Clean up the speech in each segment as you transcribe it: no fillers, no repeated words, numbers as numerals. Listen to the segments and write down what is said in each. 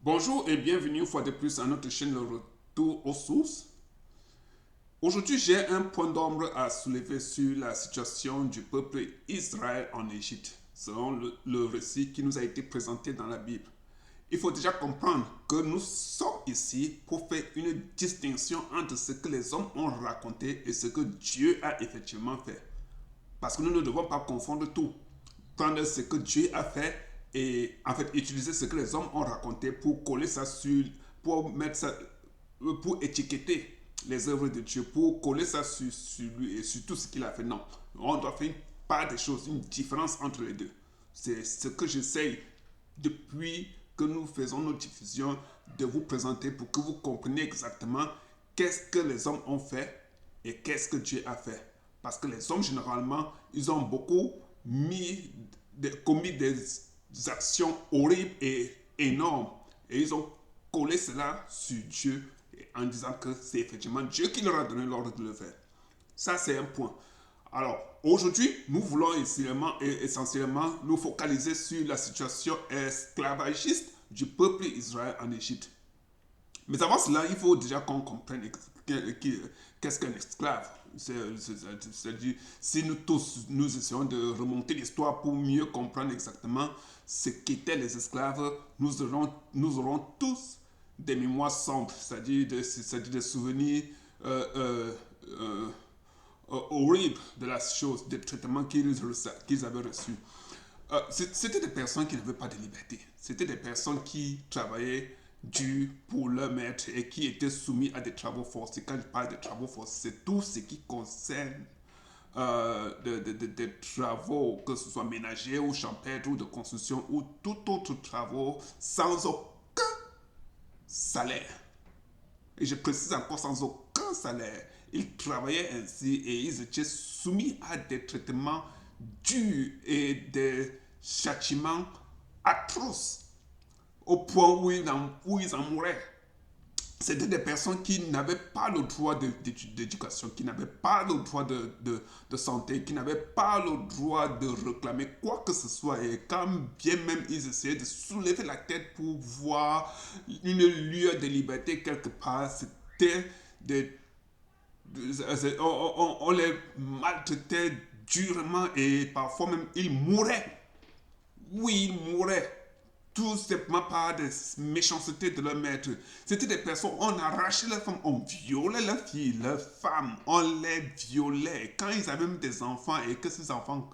Bonjour et bienvenue une fois de plus à notre chaîne Le Retour aux sources. Aujourd'hui, j'ai un point d'ombre à soulever sur la situation du peuple Israël en Égypte, selon le récit qui nous a été présenté dans la Bible. Il faut déjà comprendre que nous sommes ici pour faire une distinction entre ce que les hommes ont raconté et ce que Dieu a effectivement fait. Parce que nous ne devons pas confondre tout. Prendre ce que Dieu a fait et en fait utiliser ce que les hommes ont raconté pour coller ça sur, pour mettre ça, pour étiqueter les œuvres de Dieu, pour coller ça sur lui et sur tout ce qu'il a fait. Non, on doit faire une part des choses, une différence entre les deux. C'est ce que j'essaye depuis que nous faisons nos diffusions de vous présenter pour que vous compreniez exactement qu'est-ce que les hommes ont fait et qu'est-ce que Dieu a fait. Parce que les hommes, généralement, ils ont beaucoup commis des actions horribles et énormes. Et ils ont collé cela sur Dieu en disant que c'est effectivement Dieu qui leur a donné l'ordre de le faire. Ça, c'est un point. Alors, aujourd'hui, nous voulons essentiellement nous focaliser sur la situation esclavagiste du peuple Israël en Égypte. Mais avant cela, il faut déjà qu'on comprenne qu'est-ce qu'un esclave. C'est-à-dire, si nous tous, nous essayons de remonter l'histoire pour mieux comprendre exactement ce qu'étaient les esclaves, nous aurons tous des mémoires sombres, c'est-à-dire des souvenirs euh, euh, euh, horribles de la chose, des traitements qu'ils avaient reçus. C'était des personnes qui n'avaient pas de liberté. C'était des personnes qui travaillaient dur pour leur maître et qui étaient soumis à des travaux forcés. Quand je parle de travaux forcés, c'est tout ce qui concerne des travaux, que ce soit ménagers ou champêtres ou de construction ou tout autre travaux sans aucun salaire. Et je précise encore sans aucun salaire. Ils travaillaient ainsi et ils étaient soumis à des traitements durs et des châtiments atroces au point où ils en mouraient. C'était des personnes qui n'avaient pas le droit d'éducation, qui n'avaient pas le droit de santé, qui n'avaient pas le droit de réclamer quoi que ce soit. Et quand bien même ils essayaient de soulever la tête pour voir une lueur de liberté quelque part, c'était des... On les maltraitait durement et parfois même ils mouraient. Oui, ils mouraient tout simplement par des méchancetés de leur maître. C'était des personnes, on arrachait leurs femmes, on violait leurs filles, leurs femmes, on les violait. Quand ils avaient même des enfants et que ces enfants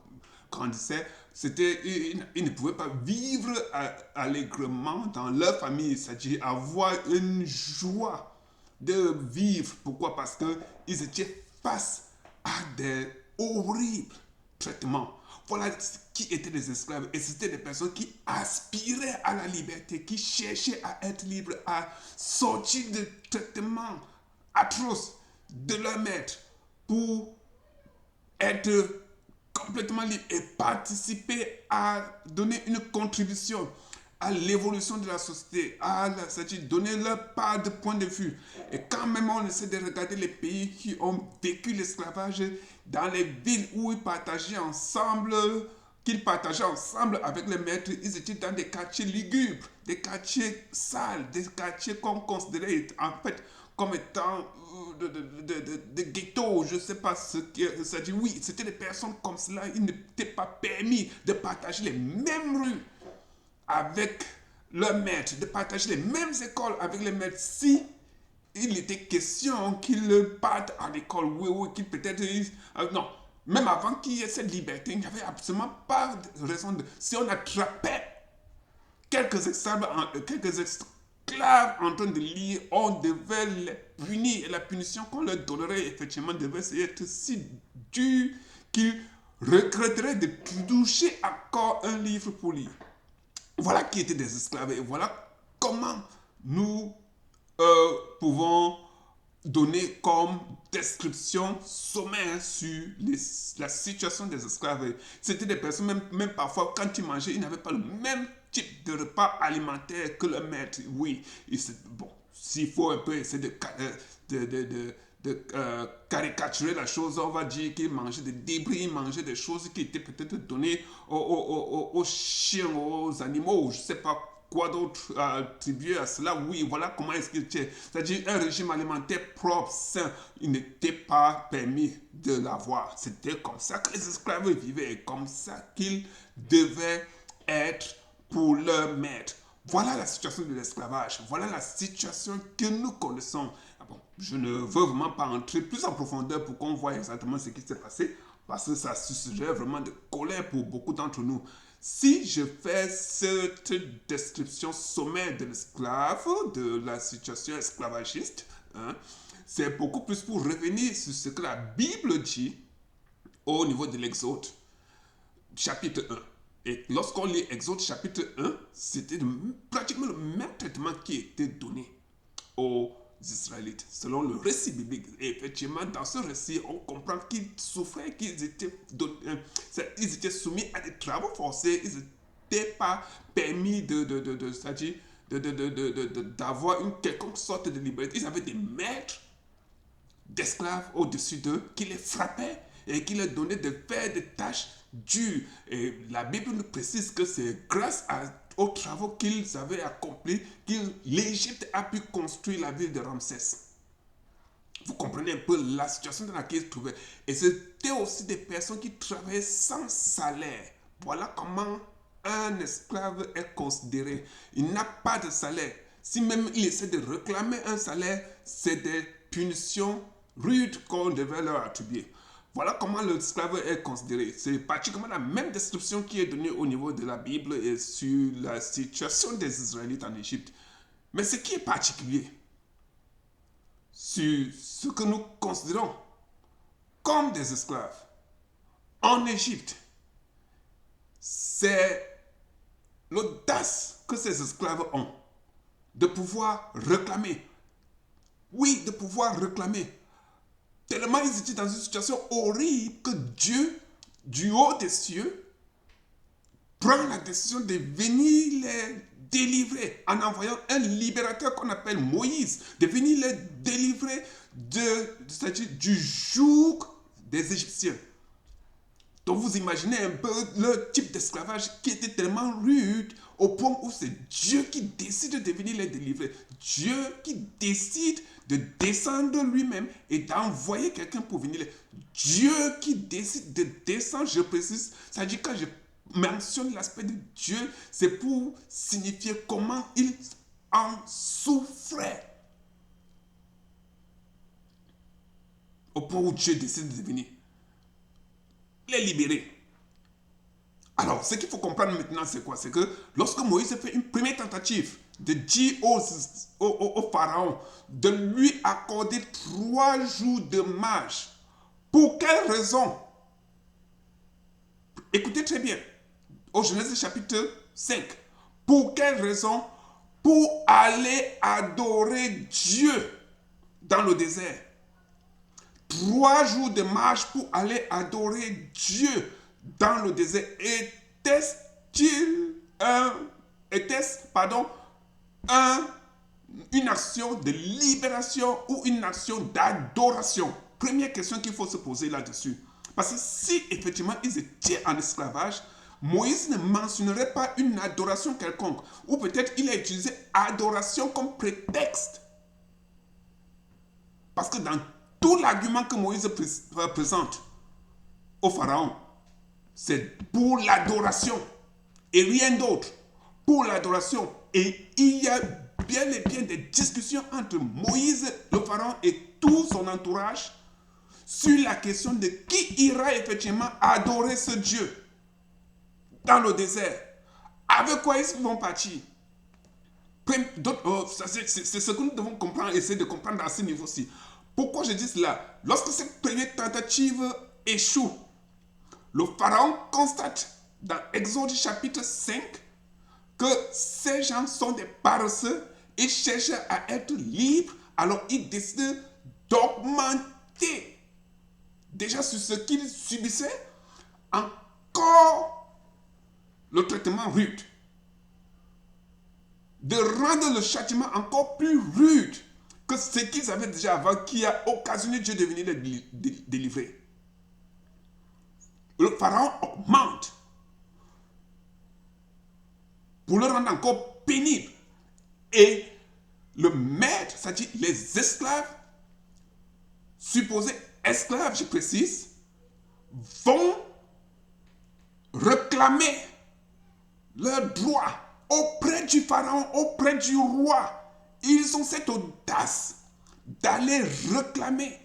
grandissaient, ils ne pouvaient pas vivre allègrement dans leur famille, c'est-à-dire avoir une joie de vivre. Pourquoi? Parce qu'ils étaient face à des horribles traitements. Voilà qui étaient des esclaves. Et c'était des personnes qui aspiraient à la liberté, qui cherchaient à être libres, à sortir de traitements atroces de leur maître pour être complètement libre et participer à donner une contribution à l'évolution de la société, c'est-à-dire donner leur part de point de vue. Et quand même on essaie de regarder les pays qui ont vécu l'esclavage, dans les villes où ils partageaient ensemble, avec les maîtres, ils étaient dans des quartiers lugubres, des quartiers sales, des quartiers qu'on considérait en fait comme étant de ghetto, je ne sais pas ce que ça dit. Oui, c'était des personnes comme cela, il n'était pas permis de partager les mêmes rues avec leur maître, de partager les mêmes écoles avec les maîtres si il était question qu'ils partent à l'école, oui, qu'ils peut-être... non, même avant qu'il y ait cette liberté, il n'y avait absolument pas de raison de... Si on attrapait quelques esclaves en train de lire, on devait les punir. Et la punition qu'on leur donnerait, effectivement, devait être si dure qu'ils regretteraient de toucher encore un livre pour lire. Voilà qui étaient des esclaves et voilà comment nous pouvons donner comme description sommaire sur la situation des esclaves. C'était des personnes, même parfois, quand ils mangeaient, ils n'avaient pas le même type de repas alimentaire que le maître. Oui, bon, s'il faut un peu essayer de caricaturer la chose, on va dire qu'ils mangeaient des débris, ils mangeaient des choses qui étaient peut-être données aux chiens, aux animaux, je ne sais pas quoi d'autre attribuer à cela? Oui, voilà comment est-ce qu'il était. C'est-à-dire un régime alimentaire propre, sain. Il n'était pas permis de l'avoir. C'était comme ça que les esclaves vivaient et comme ça qu'ils devaient être pour leur maître. Voilà la situation de l'esclavage. Voilà la situation que nous connaissons. Ah bon, je ne veux vraiment pas entrer plus en profondeur pour qu'on voit exactement ce qui s'est passé parce que ça susciterait vraiment de colère pour beaucoup d'entre nous. Si je fais cette description sommaire de l'esclave, de la situation esclavagiste, hein, c'est beaucoup plus pour revenir sur ce que la Bible dit au niveau de l'Exode, chapitre 1. Et lorsqu'on lit Exode chapitre 1, c'était pratiquement le même traitement qui était donné aux Israélites, selon le récit biblique. Et effectivement, dans ce récit, on comprend qu'ils souffraient, qu'ils étaient soumis à des travaux forcés, ils n'étaient pas permis d'avoir une quelconque sorte de liberté. Ils avaient des maîtres d'esclaves au-dessus d'eux qui les frappaient et qui leur donnaient de faire des tâches dures. Et la Bible nous précise que c'est grâce aux travaux qu'ils avaient accomplis que l'Égypte a pu construire la ville de Ramsès. Vous comprenez un peu la situation dans laquelle ils se trouvaient. Et c'était aussi des personnes qui travaillaient sans salaire. Voilà comment un esclave est considéré. Il n'a pas de salaire. Si même il essaie de réclamer un salaire, c'est des punitions rudes qu'on devait leur attribuer. Voilà comment l'esclave est considéré. C'est pratiquement la même description qui est donnée au niveau de la Bible et sur la situation des Israélites en Égypte. Mais ce qui est particulier sur ce que nous considérons comme des esclaves en Égypte, c'est l'audace que ces esclaves ont de pouvoir réclamer. Oui, de pouvoir réclamer. Tellement ils étaient dans une situation horrible que Dieu, du haut des cieux, prend la décision de venir les délivrer en envoyant un libérateur qu'on appelle Moïse, de venir les délivrer du joug des Égyptiens. Donc vous imaginez un peu le type d'esclavage qui était tellement rude au point où c'est Dieu qui décide de venir les délivrer. Dieu qui décide de descendre lui-même et d'envoyer quelqu'un pour venir les... Dieu qui décide de descendre, je précise, ça dit quand je mentionne l'aspect de Dieu, c'est pour signifier comment il en souffrait. Au point où Dieu décide de venir les libérer. Alors, ce qu'il faut comprendre maintenant, c'est quoi? C'est que lorsque Moïse fait une première tentative de dire au Pharaon de lui accorder 3 jours de marche, pour quelle raison? Écoutez très bien, au Genèse chapitre 5, pour quelle raison? Pour aller adorer Dieu dans le désert. 3 jours de marche pour aller adorer Dieu dans le désert. Une action de libération ou une action d'adoration? Première question qu'il faut se poser là-dessus. Parce que si effectivement ils étaient en esclavage, Moïse ne mentionnerait pas une adoration quelconque. Ou peut-être il a utilisé adoration comme prétexte. Parce que dans tout l'argument que Moïse présente au Pharaon, c'est pour l'adoration et rien d'autre. Pour l'adoration. Et il y a bien et bien des discussions entre Moïse, le Pharaon et tout son entourage sur la question de qui ira effectivement adorer ce Dieu dans le désert. Avec quoi ils vont partir? C'est ce que nous devons comprendre, essayer de comprendre à ce niveau-ci. Pourquoi je dis cela? Lorsque cette première tentative échoue, le Pharaon constate dans Exode chapitre 5 que ces gens sont des paresseux et cherchent à être libres, alors il décide d'augmenter déjà sur ce qu'ils subissaient encore le traitement rude, de rendre le châtiment encore plus rude que ce qu'ils avaient déjà avant, qui a occasionné Dieu de venir les délivrer. Le Pharaon augmente pour le rendre encore pénible. Et le maître, c'est-à-dire les esclaves, supposés esclaves, je précise, vont réclamer leurs droits auprès du pharaon, auprès du roi. Ils ont cette audace d'aller réclamer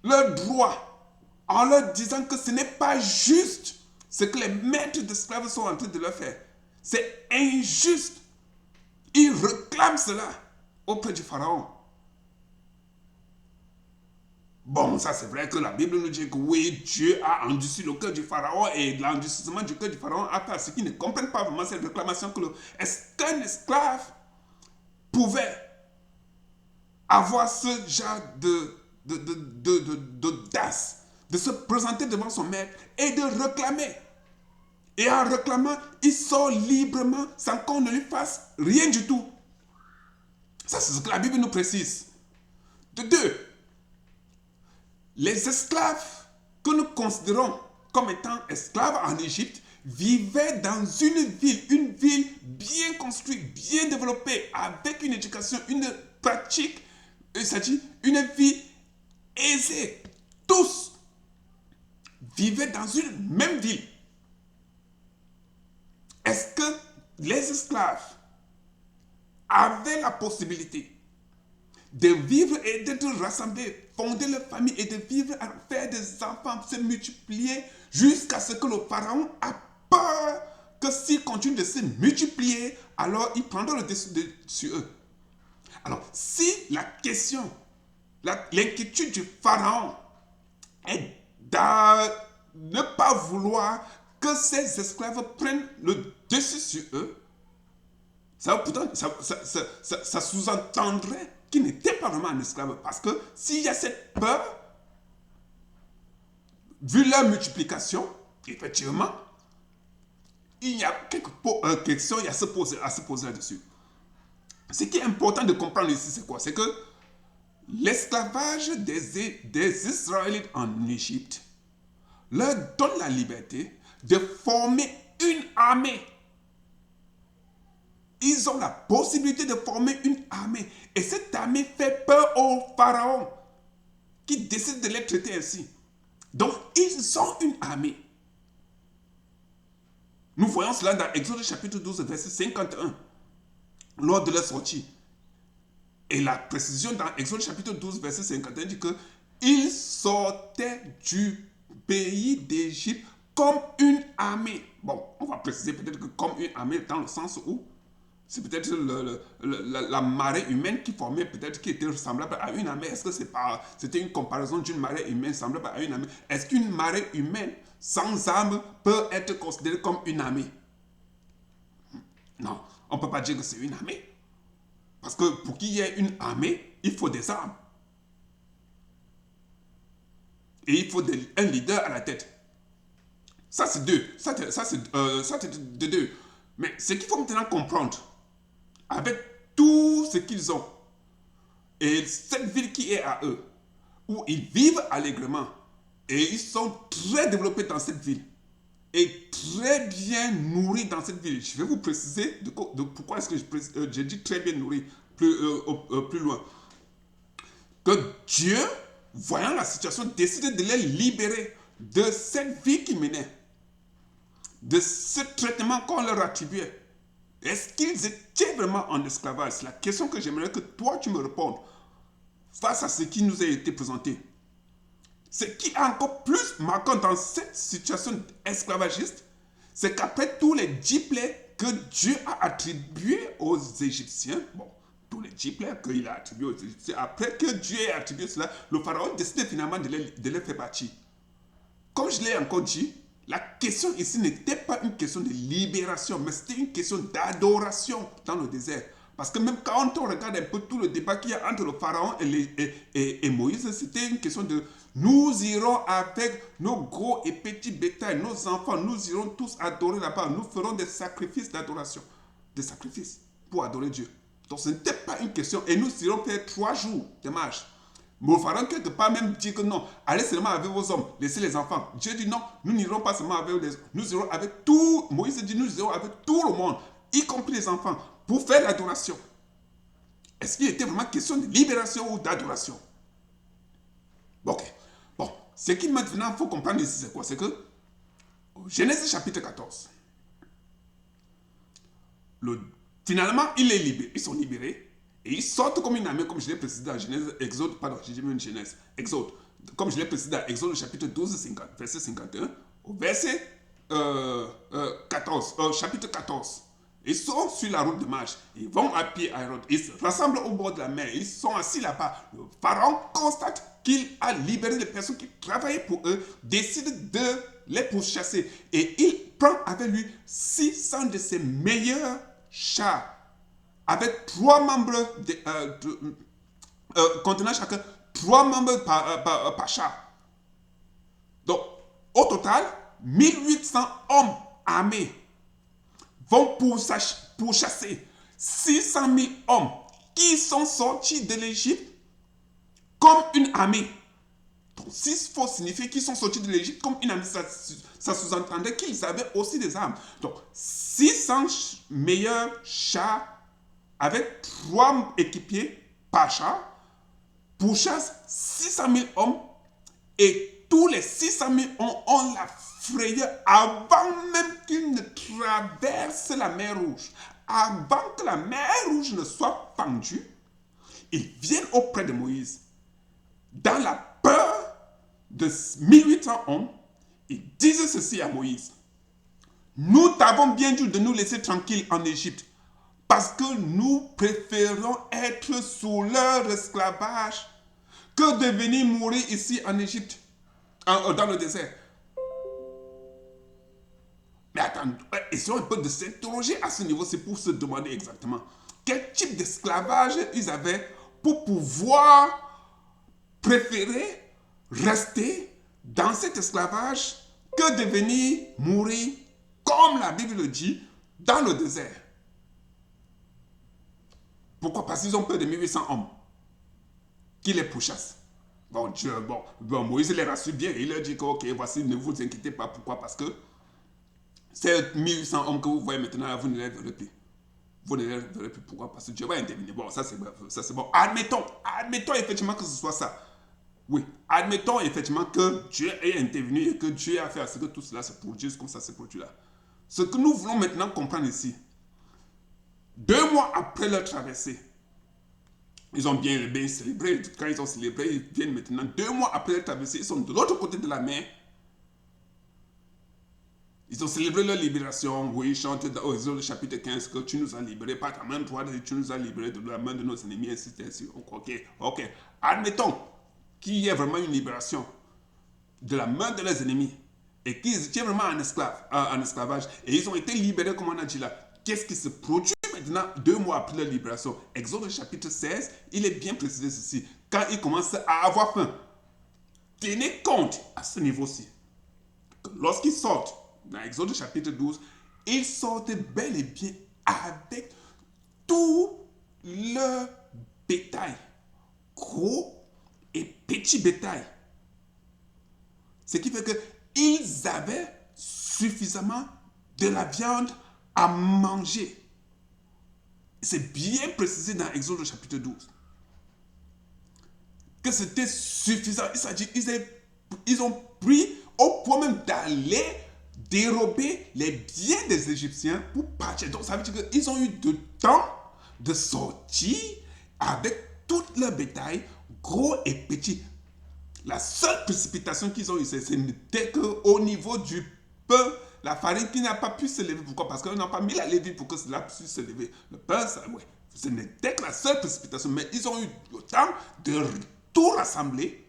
leurs droits en leur disant que ce n'est pas juste ce que les maîtres d'esclaves sont en train de leur faire. C'est injuste. Ils réclament cela auprès du pharaon. Bon, ça c'est vrai que la Bible nous dit que oui, Dieu a endurci le cœur du pharaon et l'endurcissement du cœur du pharaon a fait à ceux qui ne comprennent pas vraiment cette réclamation que est-ce qu'un esclave pouvait avoir ce genre d'audace de se présenter devant son maître et de réclamer. Et en réclamant, il sort librement sans qu'on ne lui fasse rien du tout. Ça, c'est ce que la Bible nous précise. De deux, les esclaves que nous considérons comme étant esclaves en Égypte vivaient dans une ville bien construite, bien développée, avec une éducation, une pratique, c'est-à-dire une vie aisée. Tous vivaient dans une même ville. Est-ce que les esclaves avaient la possibilité de vivre et d'être rassemblés, fonder leur famille et de vivre, à faire des enfants, se multiplier jusqu'à ce que le pharaon a peur que s'ils continuent de se multiplier, alors il prendra le dessus sur eux. Alors, si la question, l'inquiétude du pharaon est de ne pas vouloir que ces esclaves prennent le dessus sur eux, ça sous-entendrait qu'il n'était pas vraiment un esclave. Parce que s'il y a cette peur, vu leur multiplication, effectivement, il y a quelques questions à se poser là-dessus. Ce qui est important de comprendre ici, c'est quoi? C'est que l'esclavage des Israélites en Égypte leur donne la liberté de former une armée. Ils ont la possibilité de former une armée. Et cette armée fait peur au pharaon qui décide de les traiter ainsi. Donc, ils ont une armée. Nous voyons cela dans Exode chapitre 12, verset 51, lors de leur sortie. Et la précision dans Exode chapitre 12, verset 51 dit que ils sortaient du pays d'Égypte comme une armée. Bon, on va préciser peut-être que comme une armée dans le sens où c'est peut-être la marée humaine qui formait, peut-être qui était semblable à une armée. Est-ce que c'était une comparaison d'une marée humaine semblable à une armée? Est-ce qu'une marée humaine sans armes peut être considérée comme une armée? Non, on ne peut pas dire que c'est une armée. Parce que pour qu'il y ait une armée, il faut des armes. Et il faut un leader à la tête. Ça, c'est deux. Ça, c'est de deux. Mais ce qu'il faut maintenant comprendre, avec tout ce qu'ils ont, et cette ville qui est à eux, où ils vivent allègrement, et ils sont très développés dans cette ville, et très bien nourris dans cette ville. Je vais vous préciser de pourquoi est-ce que je dis très bien nourris plus loin. Que Dieu, voyant la situation, décide de les libérer de cette vie qu'ils menaient, de ce traitement qu'on leur attribuait. Est-ce qu'ils étaient vraiment en esclavage? C'est la question que j'aimerais que toi tu me répondes face à ce qui nous a été présenté. Ce qui est encore plus marquant dans cette situation esclavagiste, c'est qu'après tous les 10 plaies que Dieu a attribués aux Égyptiens, bon, tous les 10 plaies qu'il a attribués aux Égyptiens, après que Dieu ait attribué cela, le pharaon décide finalement de les faire partir. Comme je l'ai encore dit, la question ici n'était pas une question de libération, mais c'était une question d'adoration dans le désert. Parce que même quand on regarde un peu tout le débat qu'il y a entre le pharaon et Moïse, c'était une question de nous irons avec nos gros et petits bétails, nos enfants, nous irons tous adorer là-bas. Nous ferons des sacrifices d'adoration, des sacrifices pour adorer Dieu. Donc ce n'était pas une question. Et nous irons faire 3 jours de marche. Mais le pharaon, quelque part, même dit que non, allez seulement avec vos hommes, laissez les enfants. Dieu dit non, nous n'irons pas seulement avec les hommes, nous irons avec tout. Moïse dit nous irons avec tout le monde. y compris les enfants, pour faire l'adoration. Est-ce qu'il était vraiment question de libération ou d'adoration? Ok. Bon, ce qu'il maintenant faut comprendre ici, c'est quoi? C'est que Genèse chapitre 14, finalement, ils sont libérés et ils sortent comme une armée, comme je l'ai précisé dans Genèse, Exode, pardon, j'ai mis une Genèse, Exode, comme je l'ai précisé dans Exode chapitre 12, verset 51, au verset 14, chapitre 14. Ils sont sur la route de marche, ils vont à pied à Hérode, ils se rassemblent au bord de la mer, ils sont assis là-bas. Le pharaon constate qu'il a libéré les personnes qui travaillaient pour eux, décide de les pourchasser et il prend avec lui 600 de ses meilleurs chars, avec 3 membres contenant chacun 3 membres par char. Donc, au total, 1800 hommes armés vont pourchasser 600 000 hommes qui sont sortis de l'Égypte comme une armée. Donc, s'il faut signifier qu'ils sont sortis de l'Égypte comme une armée, ça sous-entendait qu'ils avaient aussi des armes. Donc, 600 meilleurs chars avec 3 équipiers par char pourchassent 600 000 hommes et tous les 600 000 hommes ont la frayeur avant même qu'ils ne traversent la mer Rouge. Avant que la mer Rouge ne soit fendue, ils viennent auprès de Moïse. Dans la peur de 1800 hommes, ils disent ceci à Moïse. Nous t'avons bien dit de nous laisser tranquilles en Égypte, parce que nous préférons être sous leur esclavage que de venir mourir ici en Égypte, dans le désert. Mais attends, essayons un peu de s'interroger à ce niveau, c'est pour se demander exactement quel type d'esclavage ils avaient pour pouvoir préférer rester dans cet esclavage que de venir mourir, comme la Bible le dit, dans le désert. Pourquoi? Parce qu'ils ont peur de 1800 hommes qui les pourchassent. Bon, Moïse les rassure bien et il leur dit que, ok, voici, ne vous inquiétez pas. Pourquoi? Parce que ces 1800 hommes que vous voyez maintenant, vous ne les verrez plus. Vous ne les verrez plus. Pourquoi? Parce que Dieu va intervenir. Bon, ça c'est bon. Admettons effectivement que ce soit ça. Oui, admettons effectivement que Dieu ait intervenu et que Dieu a fait à ce que tout cela se produise comme ça se produit là. Ce que nous voulons maintenant comprendre ici, 2 mois après leur traversée, ils ont bien célébré. Quand ils ont célébré, ils viennent maintenant. 2 mois après leur traversée, ils sont de l'autre côté de la mer. Ils ont célébré leur libération. Oui, ils chantent dans Exode chapitre 15 que tu nous as libérés par ta main droite et tu nous as libérés de la main de nos ennemis. Ainsi. Ok. Admettons qu'il y ait vraiment une libération de la main de leurs ennemis et qu'ils étaient vraiment en esclavage et ils ont été libérés comme on a dit là. Qu'est-ce qui se produit maintenant 2 mois après leur libération? Exode chapitre 16, il est bien précisé ceci. Quand ils commencent à avoir faim, tenez compte à ce niveau-ci que lorsqu'ils sortent dans Exode chapitre 12, ils sortent bel et bien avec tout leur bétail, gros et petit bétail. Ce qui fait qu'ils avaient suffisamment de la viande à manger. C'est bien précisé dans Exode chapitre 12 que c'était suffisant. Ils ont pris au point même d'aller dérober les biens des Égyptiens pour partir. Donc ça veut dire qu'ils ont eu le temps de sortir avec tout leur bétail, gros et petit. La seule précipitation qu'ils ont eue, c'était qu'au niveau du pain, la farine qui n'a pas pu se lever. Pourquoi? Parce qu'ils n'ont pas mis la levure pour que cela puisse se lever. Le pain, ce n'était que la seule précipitation. Mais ils ont eu le temps de tout rassembler.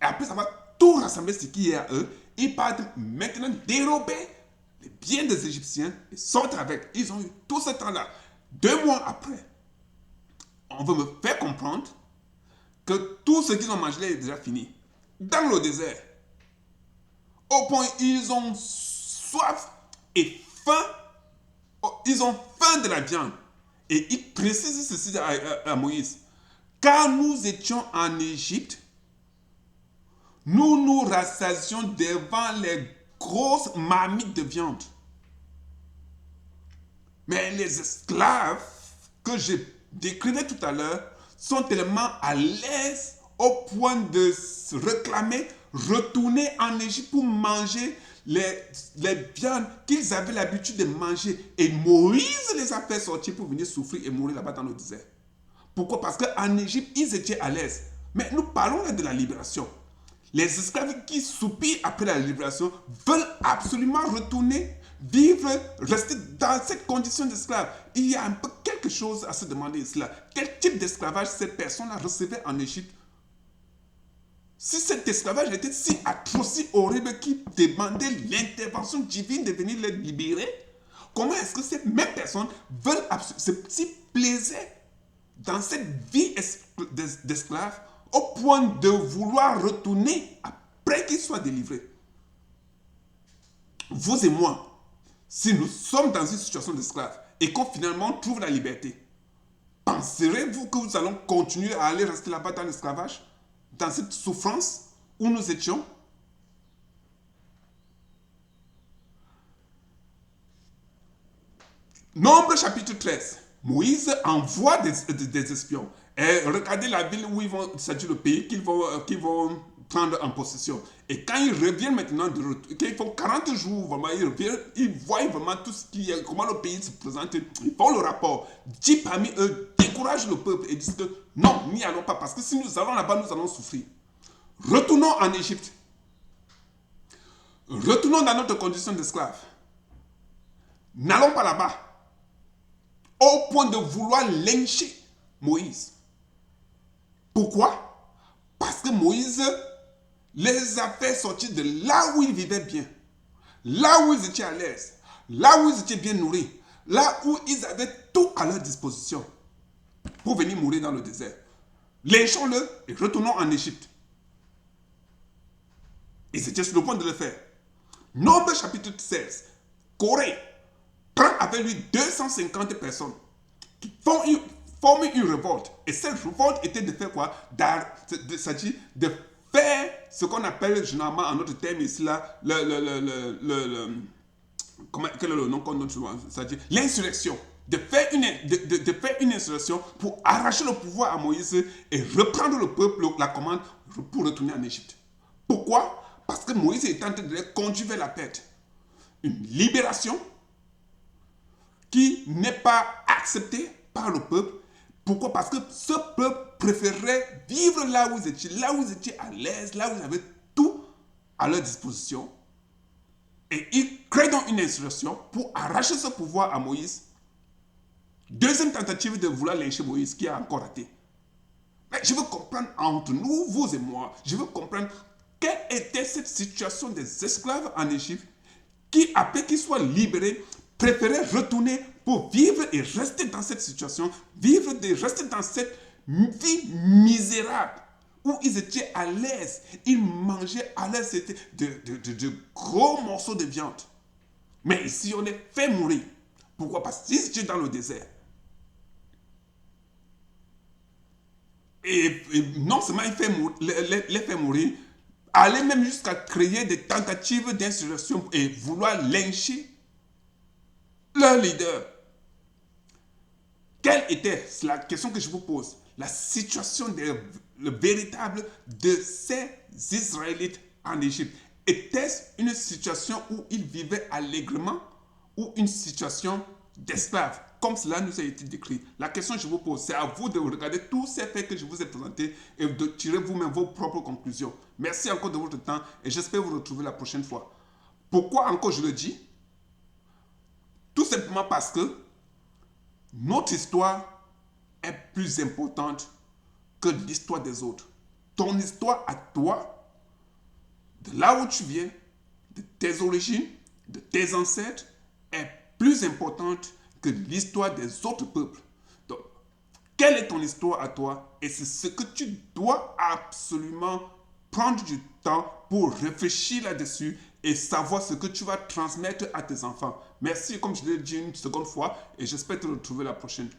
Et après avoir tout rassemblé ce qui est à eux, ils partent maintenant dérober les biens des Égyptiens et sortent avec. Ils ont eu tout ce temps-là. 2 mois après, on veut me faire comprendre que tout ce qu'ils ont mangé est déjà fini. Dans le désert, au point où ils ont soif et faim, ils ont faim de la viande. Et il précise ceci à Moïse. Quand nous étions en Égypte, nous nous rassasions devant les grosses marmites de viande. Mais les esclaves que je décrivais tout à l'heure sont tellement à l'aise au point de se réclamer, retourner en Égypte pour manger les viandes qu'ils avaient l'habitude de manger. Et Moïse les a fait sortir pour venir souffrir et mourir là-bas dans le désert. Pourquoi? Parce qu'en Égypte, ils étaient à l'aise. Mais nous parlons là de la libération. Les esclaves qui soupirent après la libération veulent absolument retourner, vivre, rester dans cette condition d'esclave. Il y a un peu quelque chose à se demander cela. Quel type d'esclavage cette personne-là recevait en Égypte? Si cet esclavage était si atroce, si horrible, qui demandait l'intervention divine de venir les libérer, comment est-ce que ces mêmes personnes veulent s'y plaisaient dans cette vie d'esclave au point de vouloir retourner après qu'ils soient délivrés? Vous et moi, si nous sommes dans une situation d'esclave et qu'on finalement trouve la liberté, penserez-vous que nous allons continuer à aller rester là-bas dans l'esclavage, dans cette souffrance où nous étions? Nombre chapitre 13. Moïse envoie des espions. Et regardez la ville où ils vont, c'est-à-dire le pays qu'ils vont prendre en possession. Et quand ils reviennent maintenant de retour, qu'ils font 40 jours, vraiment, ils reviennent, ils voient vraiment tout ce qui est, comment le pays se présente, ils font le rapport. 10 parmi eux découragent le peuple et disent que non, n'y allons pas, parce que si nous allons là-bas, nous allons souffrir. Retournons en Égypte. Retournons dans notre condition d'esclave. N'allons pas là-bas. Au point de vouloir lyncher Moïse. Pourquoi? Parce que Moïse les a fait sortir de là où ils vivaient bien, là où ils étaient à l'aise, là où ils étaient bien nourris, là où ils avaient tout à leur disposition pour venir mourir dans le désert. Lynchons-le et retournons en Égypte. Ils étaient sur le point de le faire. Nombre chapitre 16. Corée prend avec lui 250 personnes qui forment une révolte. Et cette révolte était de faire quoi? C'est-à-dire de faire ce qu'on appelle généralement en notre terme ici là, quel est le nom qu'on donne souvent? C'est-à-dire l'insurrection. De faire une insurrection pour arracher le pouvoir à Moïse et reprendre le peuple, la commande pour retourner en Égypte. Pourquoi? Parce que Moïse est en train de les conduire vers la perte. Une libération qui n'est pas acceptée par le peuple. Pourquoi? Parce que ce peuple préférait vivre là où ils étaient à l'aise, là où ils avaient tout à leur disposition. Et ils créent donc une insurrection pour arracher ce pouvoir à Moïse. Deuxième tentative de vouloir lyncher Moïse qui a encore raté. Mais je veux comprendre entre nous, vous et moi, je veux comprendre quelle était cette situation des esclaves en Égypte qui, après qu'ils soient libérés, préféraient retourner pour vivre et rester dans cette situation, rester dans cette vie misérable où ils étaient à l'aise, ils mangeaient à l'aise, c'était de gros morceaux de viande. Mais ici, on les fait mourir. Pourquoi? Parce qu'ils étaient dans le désert. Et non seulement les fait mourir, aller même jusqu'à créer des tentatives d'insurrection et vouloir lyncher leur leader. Quelle était la question que je vous pose? La situation véritable de ces Israélites en Égypte. Était-ce une situation où ils vivaient allègrement ou une situation d'esclaves, comme cela nous a été décrit? La question que je vous pose, c'est à vous de regarder tous ces faits que je vous ai présentés et de tirer vous-même vos propres conclusions. Merci encore de votre temps et j'espère vous retrouver la prochaine fois. Pourquoi encore je le dis? Tout simplement parce que notre histoire est plus importante que l'histoire des autres. Ton histoire à toi, de là où tu viens, de tes origines, de tes ancêtres, est plus importante que l'histoire des autres peuples. Donc, quelle est ton histoire à toi? Et c'est ce que tu dois absolument prendre du temps pour réfléchir là-dessus et savoir ce que tu vas transmettre à tes enfants. Merci, comme je l'ai dit une seconde fois, et j'espère te retrouver la prochaine.